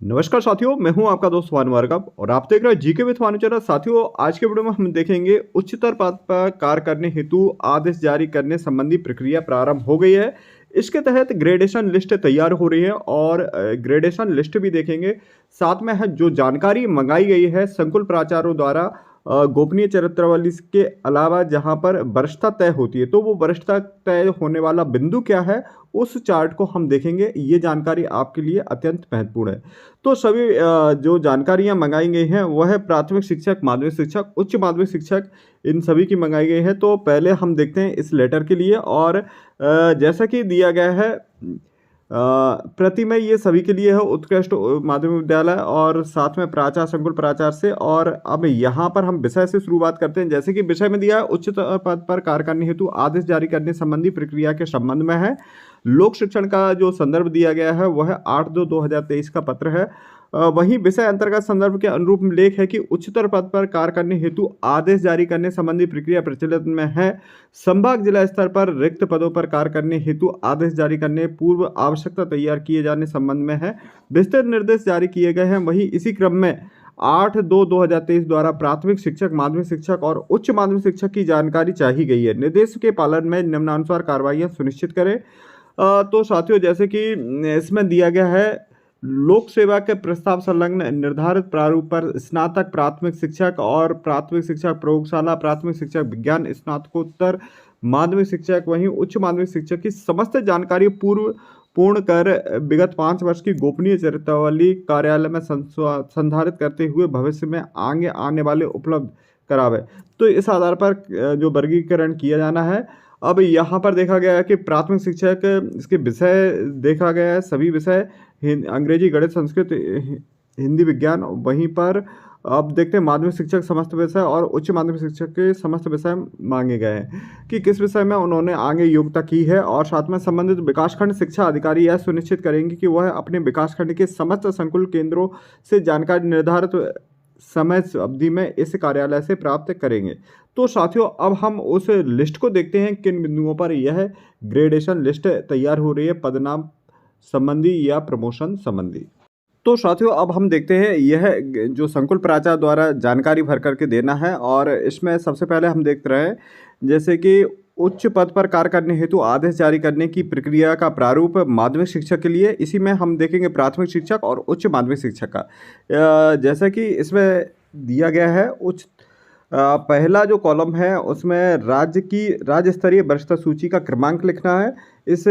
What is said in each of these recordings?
नमस्कार साथियों, मैं हूं आपका दोस्त भानु भार्गव और आप देख रहे हैं जीके विद भानु चैनल। साथियों, आज के वीडियो में हम देखेंगे उच्चतर पद पर कार्य करने हेतु आदेश जारी करने संबंधी प्रक्रिया प्रारंभ हो गई है। इसके तहत ग्रेडेशन लिस्ट तैयार हो रही है और ग्रेडेशन लिस्ट भी देखेंगे। साथ में है जो जानकारी मंगाई गई है संकुल प्राचार्यों द्वारा गोपनीय चरित्रावली के अलावा जहां पर वरिष्ठता तय होती है, तो वो वरिष्ठता तय होने वाला बिंदु क्या है उस चार्ट को हम देखेंगे। ये जानकारी आपके लिए अत्यंत महत्वपूर्ण है। तो सभी जो जानकारियाँ मंगाई गई हैं वह है प्राथमिक शिक्षक, माध्यमिक शिक्षक, उच्च माध्यमिक शिक्षक, इन सभी की मंगाई गई है। तो पहले हम देखते हैं इस लेटर के लिए और जैसा कि दिया गया है प्रति में ये सभी के लिए है उत्कृष्ट माध्यमिक विद्यालय और साथ में प्राचार्य संकुल प्राचार्य से। और अब यहाँ पर हम विषय से शुरुआत करते हैं। जैसे कि विषय में दिया है उच्चतर पद पर कार्य करने हेतु आदेश जारी करने संबंधी प्रक्रिया के संबंध में है। लोक शिक्षण का जो संदर्भ दिया गया है वह 8/2/2023 का पत्र है। वहीं विषय अंतर्गत संदर्भ के अनुरूप लेख है कि उच्चतर पद पर कार्य करने हेतु आदेश जारी करने संबंधी प्रक्रिया प्रचलित में है। संभाग जिला स्तर पर रिक्त पदों पर कार्य करने हेतु आदेश जारी करने पूर्व आवश्यकता तैयार किए जाने संबंध में है। विस्तृत निर्देश जारी किए गए हैं। वहीं इसी क्रम में 8/2/2023 द्वारा प्राथमिक शिक्षक, माध्यमिक शिक्षक और उच्च माध्यमिक शिक्षक की जानकारी चाही गई है। निर्देश के पालन में निम्नानुसार कार्रवाइयां सुनिश्चित करें। तो साथियों, जैसे कि इसमें दिया गया है लोक सेवा के प्रस्ताव संलग्न निर्धारित प्रारूप पर स्नातक प्राथमिक शिक्षक और प्राथमिक शिक्षक प्रयोगशाला, प्राथमिक शिक्षक विज्ञान, स्नातकोत्तर माध्यमिक शिक्षक, वहीं उच्च माध्यमिक शिक्षक की समस्त जानकारी पूर्ण कर विगत 5 वर्ष की गोपनीय चरित्रावली कार्यालय में संधारित करते हुए भविष्य में आगे आने वाले उपलब्ध करावे। तो इस आधार पर जो वर्गीकरण किया जाना है। अब यहाँ पर देखा गया है कि प्राथमिक शिक्षक, इसके विषय देखा गया है सभी विषय अंग्रेजी, गणित, संस्कृत, हिंदी, विज्ञान। वहीं पर अब देखते हैं माध्यमिक शिक्षक समस्त विषय और उच्च माध्यमिक शिक्षक के समस्त विषय मांगे गए हैं कि किस विषय में उन्होंने आगे योग्यता की है। और साथ में संबंधित विकासखंड शिक्षा अधिकारी यह सुनिश्चित करेंगे कि वह अपने विकासखंड के समस्त संकुल केंद्रों से जानकारी निर्धारित समय अवधि में इस कार्यालय से प्राप्त करेंगे। तो साथियों, अब हम उस लिस्ट को देखते हैं किन बिंदुओं पर यह ग्रेडेशन लिस्ट तैयार हो रही है, पदनाम संबंधी या प्रमोशन संबंधी। तो साथियों, अब हम देखते हैं यह जो संकुल प्राचार्य द्वारा जानकारी भर करके देना है। और इसमें सबसे पहले हम देख रहे हैं जैसे कि उच्च पद पर कार्य करने हेतु आदेश जारी करने की प्रक्रिया का प्रारूप माध्यमिक शिक्षक के लिए, इसी में हम देखेंगे प्राथमिक शिक्षक और उच्च माध्यमिक शिक्षक का। जैसा कि इसमें दिया गया है पहला जो कॉलम है उसमें राज्य स्तरीय वरिष्ठता सूची का क्रमांक लिखना है। इस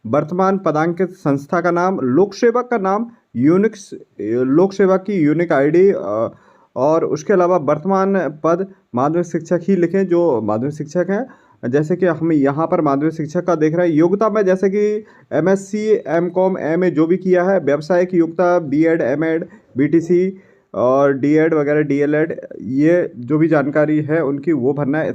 वर्तमान पदांकित संस्था का नाम, लोक सेवक का नाम, यूनिक्स लोक सेवा की यूनिक आईडी, और उसके अलावा वर्तमान पद माध्यमिक शिक्षक ही लिखें जो माध्यमिक शिक्षक हैं। जैसे कि हम यहाँ पर माध्यमिक शिक्षक का देख रहे हैं योग्यता में, जैसे कि एमएससी, एमकॉम, एमए जो भी किया है, व्यावसायिक योग्यता बीएड, एमएड, बीटीसी और डीएड वगैरह, डीएलएड, ये जो भी जानकारी है उनकी वो भरना है।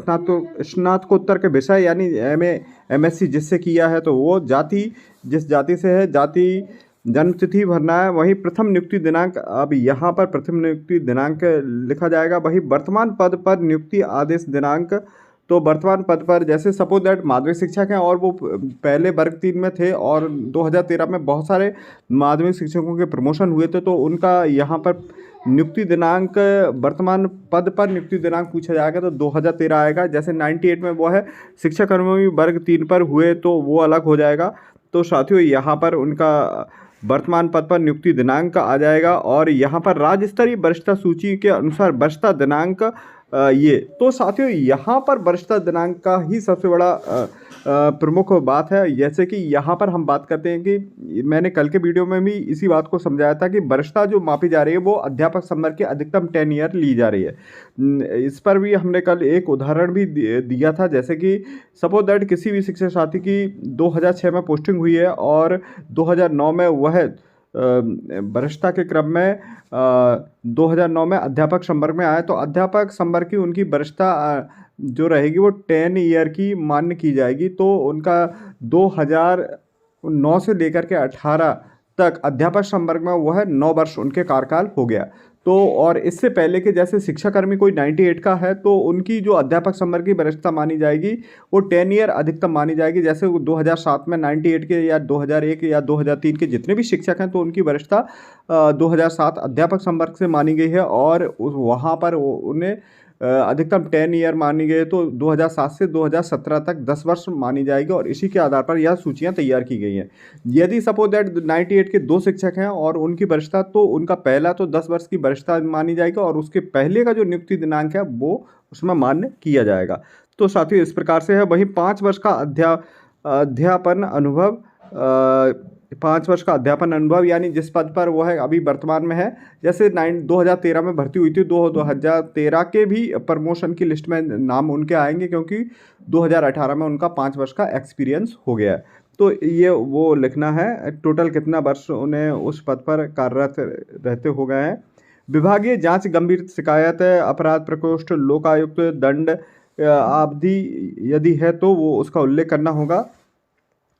स्नातकोत्तर के विषय यानी एमए, एमएससी जिससे किया है तो वो, जाति जिस जाति से है, जाति, जन्म तिथि भरना है। वहीं प्रथम नियुक्ति दिनांक, अब यहाँ पर प्रथम नियुक्ति दिनांक लिखा जाएगा। वहीं वर्तमान पद पर नियुक्ति आदेश दिनांक, तो वर्तमान पद पर जैसे सपोज दैट माध्यमिक शिक्षक हैं और वो पहले वर्ग 3 में थे और 2013 में बहुत सारे माध्यमिक शिक्षकों के प्रमोशन हुए थे, तो उनका यहाँ पर नियुक्ति दिनांक, वर्तमान पद पर नियुक्ति दिनांक पूछा जाएगा तो 2013 आएगा। जैसे 98 में वो है शिक्षक कर्मचारी वर्ग 3 पर हुए तो वो अलग हो जाएगा। तो साथियों, यहाँ पर उनका वर्तमान पद पर नियुक्ति दिनांक आ जाएगा। और यहाँ पर राज्य स्तरीय वरिष्ठता सूची के अनुसार वरिष्ठता दिनांक ये, तो साथियों यहाँ पर वरिष्ठता दिनांक का ही सबसे बड़ा प्रमुख बात है। जैसे कि यहाँ पर हम बात करते हैं कि मैंने कल के वीडियो में भी इसी बात को समझाया था कि वरिष्ठता जो मापी जा रही है वो अध्यापक संवर्ग के अधिकतम 10 ईयर ली जा रही है। इस पर भी हमने कल एक उदाहरण भी दिया था। जैसे कि सपोज दैट किसी भी शिक्षक साथी की 2006 में पोस्टिंग हुई है और 2009 में वह वरिष्ठता के क्रम में 2009 में अध्यापक संवर्ग में आए, तो अध्यापक संवर्ग की उनकी वरिष्ठता जो रहेगी वो 10 ईयर की मान्य की जाएगी। तो उनका 2009 से लेकर के 18 तक अध्यापक संवर्ग में वह 9 वर्ष उनके कार्यकाल हो गया। तो और इससे पहले के जैसे शिक्षाकर्मी कोई 98 का है तो उनकी जो अध्यापक संवर्ग की वरिष्ठता मानी जाएगी वो 10 ईयर अधिकतम मानी जाएगी। जैसे 2007 में 98 के या 2001 या 2003 के जितने भी शिक्षक हैं तो उनकी वरिष्ठता 2007 अध्यापक संवर्ग से मानी गई है और वहाँ पर उन्हें अधिकतम 10 ईयर मानी गई। तो 2007 से 2017 तक 10 वर्ष मानी जाएगी और इसी के आधार पर यह सूचियां तैयार की गई हैं। यदि सपोज दैट 98 के 2 शिक्षक हैं और उनकी वरिष्ठता, तो उनका पहला तो 10 वर्ष की वरिष्ठता मानी जाएगी और उसके पहले का जो नियुक्ति दिनांक है वो उसमें मान्य किया जाएगा। तो साथियों इस प्रकार से है। वहीं 5 वर्ष का अध्यापन अनुभव 5 वर्ष का अध्यापन अनुभव यानी जिस पद पर वो है अभी वर्तमान में है, जैसे 2013 में भर्ती हुई थी, 2013 के भी प्रमोशन की लिस्ट में नाम उनके आएंगे क्योंकि 2018 में उनका 5 वर्ष का एक्सपीरियंस हो गया है। तो ये वो लिखना है टोटल कितना वर्ष उन्हें उस पद पर कार्यरत रहते हो गए हैं। विभागीय जांच, गंभीर शिकायत, अपराध प्रकोष्ठ, लोकायुक्त, दंड अवधि यदि है तो वो उसका उल्लेख करना होगा।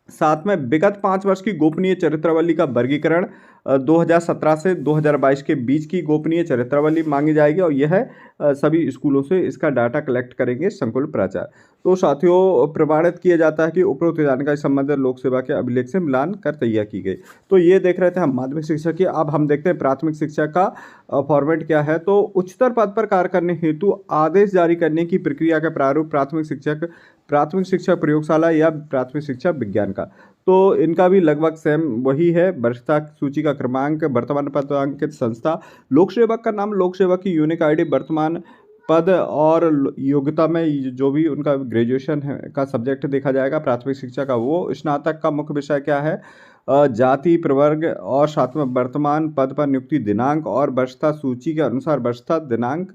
साथ में विगत 5 वर्ष की गोपनीय चरित्रावली का वर्गीकरण 2017 से 2022 के बीच की गोपनीय चरित्रावली मांगी जाएगी और यह सभी स्कूलों से इसका डाटा कलेक्ट करेंगे संकुल प्राचार्य। तो साथियों प्रमाणित किया जाता है कि उपरोक्त जानकारी संबंधित लोक सेवा के अभिलेख से मिलान कर तैयार की गई। तो ये देख रहे थे हम माध्यमिक शिक्षा की। अब हम देखते हैं प्राथमिक शिक्षा का फॉर्मेट क्या है। तो उच्चतर पद पर कार्य करने हेतु आदेश जारी करने की प्रक्रिया का प्रारूप प्राथमिक शिक्षा प्रयोगशाला या प्राथमिक शिक्षा विज्ञान का, तो इनका भी लगभग सेम वही है। वरिष्ठता सूची का क्रमांक, वर्तमान पदांकित संस्था, लोक सेवक का नाम, लोक सेवक की यूनिक आईडी, वर्तमान पद और योग्यता में जो भी उनका ग्रेजुएशन है का सब्जेक्ट देखा जाएगा। प्राथमिक शिक्षा का वो स्नातक का मुख्य विषय क्या है, जाति, प्रवर्ग और साथ में वर्तमान पद पर नियुक्ति दिनांक और वरिष्ठता सूची के अनुसार वरिष्ठता दिनांक।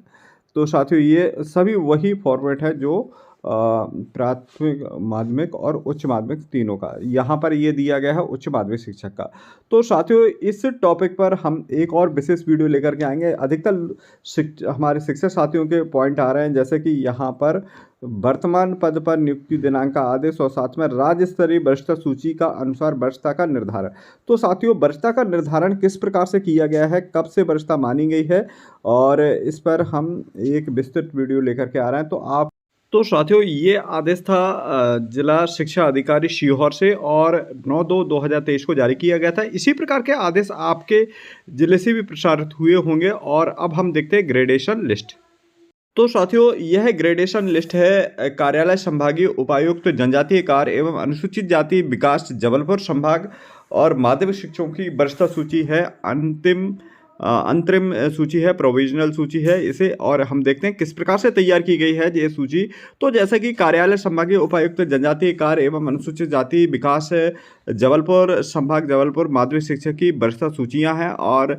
तो साथियों ये सभी वही फॉर्मेट है जो प्राथमिक, माध्यमिक और उच्च माध्यमिक तीनों का यहाँ पर ये दिया गया है उच्च माध्यमिक शिक्षक का। तो साथियों इस टॉपिक पर हम एक और विशेष वीडियो लेकर के आएंगे। अधिकतर हमारे शिक्षक साथियों के पॉइंट आ रहे हैं, जैसे कि यहाँ पर वर्तमान पद पर नियुक्ति दिनांक का आदेश और साथ में राज्य स्तरीय वरिष्ठता सूची का अनुसार वरिष्ठता का निर्धारण। तो साथियों वरिष्ठता का निर्धारण किस प्रकार से किया गया है, कब से वरिष्ठता मानी गई है, और इस पर हम एक विस्तृत वीडियो लेकर के आ रहे हैं। तो साथियों ये आदेश था जिला शिक्षा अधिकारी सीहोर से और 9/2/2023 को जारी किया गया था। इसी प्रकार के आदेश आपके जिले से भी प्रसारित हुए होंगे। और अब हम देखते हैं ग्रेडेशन लिस्ट। तो साथियों यह ग्रेडेशन लिस्ट है कार्यालय संभागीय उपायुक्त जनजातीय कार्य एवं अनुसूचित जाति विकास जबलपुर संभाग और माध्यमिक शिक्षकों की वरिष्ठता सूची है। अंतरिम सूची है, प्रोविजनल सूची है इसे। और हम देखते हैं किस प्रकार से तैयार की गई है ये सूची। तो जैसे कि कार्यालय संभागीय उपायुक्त जनजातीय कार्य एवं अनुसूचित जाति विकास जबलपुर संभाग जबलपुर माध्यमिक शिक्षक की वरिष्ठता सूचियां हैं। और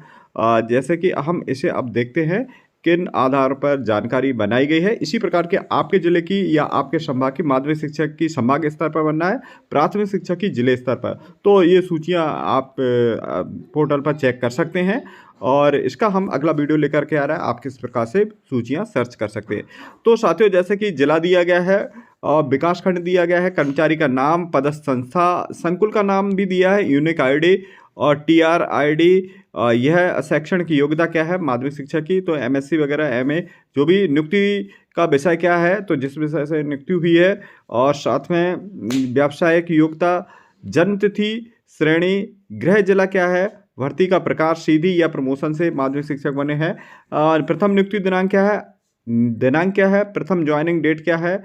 जैसे कि हम इसे अब देखते हैं किन आधार पर जानकारी बनाई गई है। इसी प्रकार के आपके जिले की या आपके संभाग की माध्यमिक शिक्षक की संभाग स्तर पर बनना है, प्राथमिक शिक्षक की जिले स्तर पर। तो ये सूचियां आप पोर्टल पर चेक कर सकते हैं और इसका हम अगला वीडियो लेकर के आ रहा है, आप किस प्रकार से सूचियां सर्च कर सकते हैं। तो साथियों जैसे कि जिला दिया गया है और विकास खंड दिया गया है, कर्मचारी का नाम, पदस्थ संस्था, संकुल का नाम भी दिया है, यूनिक आईडी और TR ID। यह शैक्षणिक की योग्यता क्या है माध्यमिक शिक्षा की, तो MSc वगैरह MA, जो भी नियुक्ति का विषय क्या है तो जिस विषय से नियुक्ति हुई है, और साथ में व्यावसायिक योग्यता, जन्म तिथि, श्रेणी, गृह जिला क्या है, भर्ती का प्रकार सीधी या प्रमोशन से माध्यमिक शिक्षक बने हैं, और प्रथम नियुक्ति दिनांक क्या है, प्रथम ज्वाइनिंग डेट क्या है,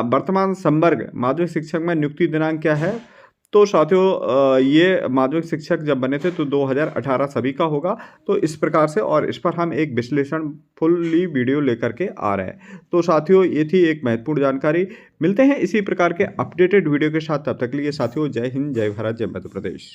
वर्तमान संवर्ग माध्यमिक शिक्षक में नियुक्ति दिनांक क्या है। तो साथियों ये माध्यमिक शिक्षक जब बने थे तो 2018 सभी का होगा। तो इस प्रकार से, और इस पर हम एक विश्लेषण फुल्ली वीडियो लेकर के आ रहे हैं। तो साथियों ये थी एक महत्वपूर्ण जानकारी। मिलते हैं इसी प्रकार के अपडेटेड वीडियो के साथ, तब तक के लिए साथियों जय हिंद, जय भारत, जय मध्य प्रदेश।